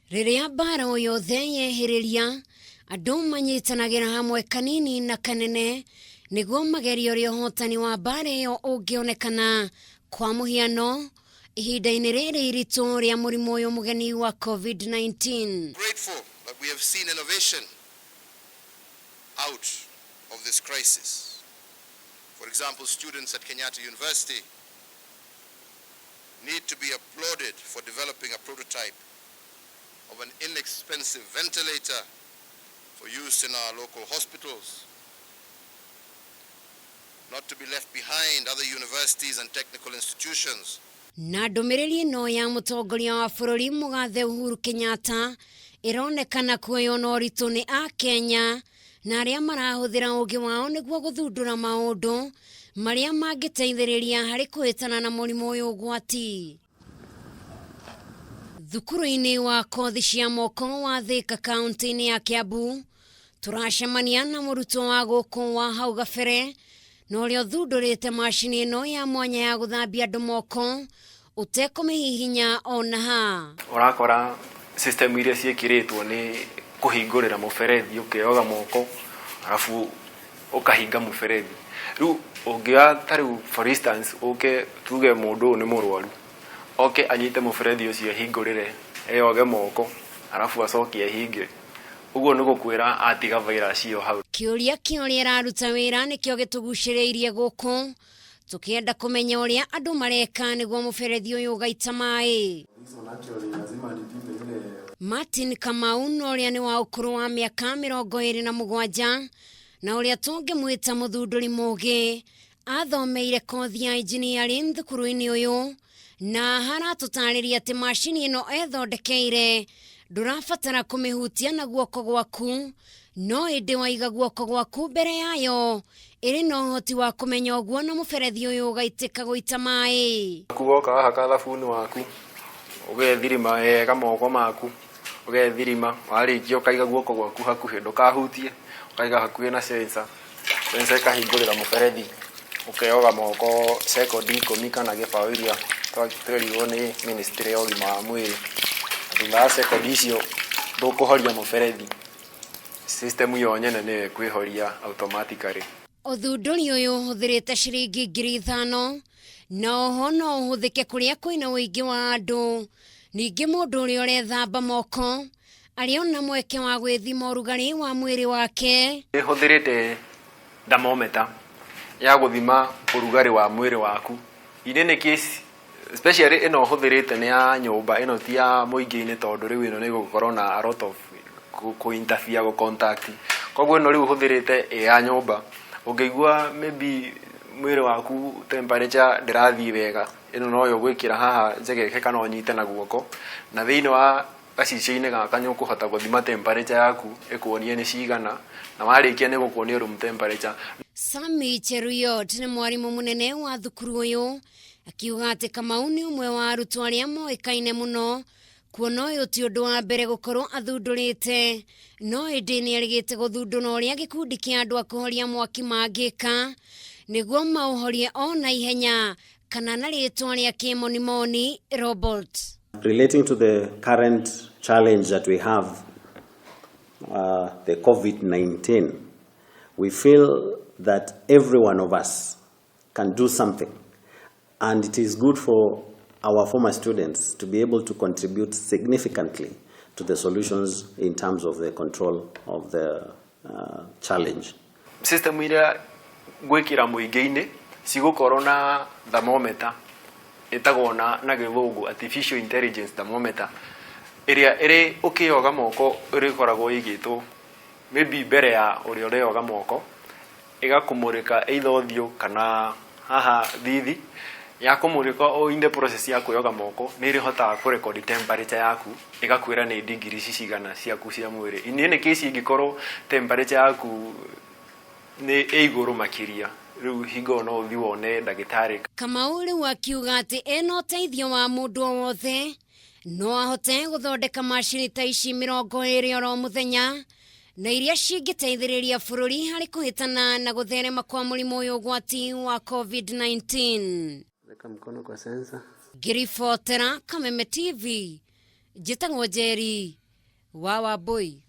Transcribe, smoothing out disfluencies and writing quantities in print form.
Riria mbaara yothe yehiriria andu manyitanagira hamwe kanini na kanene niguo magerio ria hotani wa mbaara iyo ungionekana kwa muhiano ihinda-ini riri iritu ria murimu uyu mugeni wa COVID-19. Grateful that we have seen innovation out of this crisis. For example, students at Kenyatta University need to be applauded for developing a prototype of an inexpensive ventilator for use in our local hospitals, not to be left behind other universities and technical institutions. Na ndumiriri no ya mutongoria wa bururi mugathe Uhuru Kenyatta ironekana kuoyona uritu ni a Kenya na aria marahuthira ugi wao niguo guthundura maundu maria mangiteithiriria hari kuhitana na murimu uyu gwati. Thukuru-ini wa kothi cia moko wa Thika kaunti-ini ya Kiambu turacemania na murutwo wa guku wa hau gabere na uria thundurite macini ino ya mwanya ya guthambia andu moko utekumihihinya ona ha. Urakora system iria ciekiritwo ni kuhingurira muberethi ukioga moko arafu ukahinga muberethi. Riu ungia tariu for instance tuge mundu ni murwaru anyite muberethi ucio hingurire eyoge moko arafu acokie hinge uguo ni gukwira atiga virus iyo hau. Akiuria uria araruta wira nikio gituguciriirie guku tukienda kumenya uria andu mareka niguo muberethi uyu ugaita mai. Martin Kamau uria ni wa ukuru wa miaka 27 na uria tungimwita muthunduri mugi athomeire kothi ya engineering thukuru-ini uyu na haratutariria ati macini ino ethondekeire ndurabatara kumihutia na guoko gwaku no indi waiga guoko gwaku mbere yayo iri no hoti wa kumenya uguo na muberethi uyu ugaitika guita mai. Kuoka haka thabuni waku ugethirima wega moko maku ugethirima warikio kaiga guoko gwaku hakuhi ndukahutie ukaiga hakuhi na sensor ikahingurira muberethi ukeoga moko second 10 kana gibao iria twagitĩrĩirwo ni ministry ya ũgima wa mwĩrĩ thutha second icio ndukuhoria muberethi system yo nyene ni kwihoria automatically. Uthunduri uyu uhuthirite ciringi 5,000 na oho no uhuthike kuria kwina wingi wa andu. Ningi mundu uria urethamba moko ariona mweke wa gwithima urugari wa mwiri wake. Ihuthirite thermometer ya guthima urugari wa mwiri waku. Inene case especially ino huthirite ni ya nyumba ino ti ya muingi-ini tondu riu ino ni gukorwo na a lot of ku interfere go contact. Koguo ino riu huthirite ya nyumba ungeigua maybe mwiri waku temperature ndirathi wega ino no yo gwikira haha njegeke kana onyite na guoko na thiini wa gacicio-ini gaka ni ukuhota guthima temperature yaku ikuonie ni cigana na warikia ni gukuonia room temperature. Sami Cheruyot ni mwarimu munene wa thukuru uyu akiuga ati Kamau ni umwe wa arutwo aria moikaine muno kuona uyu ti undu wa mbere gukorwo athundurite no indi ni arigite guthundura uria gikundi kia andu akuhoria mwaki mangika niguo mauhorie ona ihenya kana na ritwa ria kimonimoni robot. Relating to the current challenge that we have, the COVID-19, we feel that every one of us can do something, and it is good for our former students to be able to contribute significantly to the solutions in terms of the control of the challenge. System ira gwikira muingi-ini cigukorwo na thermometer itagwo na githungu artificial intelligence thermometer iria iri ukioga moko iri koragwo igitwo maybe mbere ya uria urioga moko igakumurika either uthio kana haha thithi ya kumurika o in the process ya kuyoga moko ni iri hotaga ku record temperature yaku igakwira ni degrees cigana ciaku cia mwiri. Inene case ingikorwo temperature yaku ni iguru makiria riu hingo no uthi wone ndagitari. Kamau riu akiuga ati eno teithio wa mundu wothe no ahote guthondeka macini ta ici 20 oro muthenya na iria cingiteithiriria bururi hari kuhitana na gutherema kwa murimu uyu gwati wa COVID-19. Weka mkono kwa sensor. Girifotera Kameme TV. Jitangwo Jerry. wa Wambui.